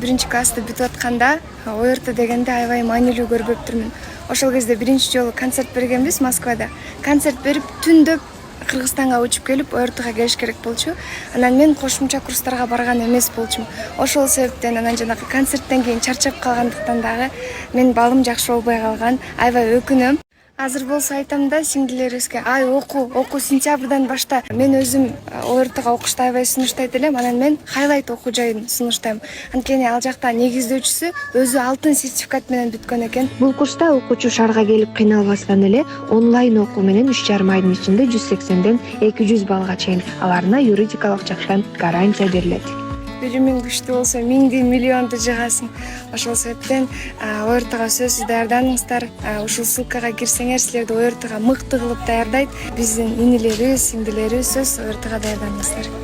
биринчи классты бүтүп атканда ОРТ дегенде аябай маанилүү көрүп өптүрмүн. Ошол кезде биринчи жолу концерт бергенбиз Москвада. Концерт берип түндөп Кыргызстанга учуп келип ОРТга келиш керек болчу. Анан мен кошумча курстарга барган эмес болчумун. Ошол себептен анан жанагы концерттен кийин чарчап калгандыктан дагы менин балым жакшы болбой калган. Аябай өкүнөм. Азыр болсо айтам да сиңдилерибизге, оку сентябрдан башта. Мен өзүм ОРТга окушты аябай сунуштайт элем, анан мен хайлайт окуу жайын сунуштайм. Анткени ал жакта негиздөөчүсү өзү алтын сертификат менен бүткөн экен. Бул курста окуучу шаарга келип кыйналбастан эле онлайн окуу менен 3,5 айдын ичинде 180ден 200 баллга чейин аларына юридикалык жактан гарантия берилет. Билимиң күчтүү болсо миңди миллионду жыгасың. Ошол себептен ОРТга сөзсүз даярданыңыздар. Ушул ссылкага кирсеңер силерди ОРТга мыкты кылып даярдайт. Биздин инилерибиз, сиңдилерибиз сөзсүз ОРТга даярданыңыздар.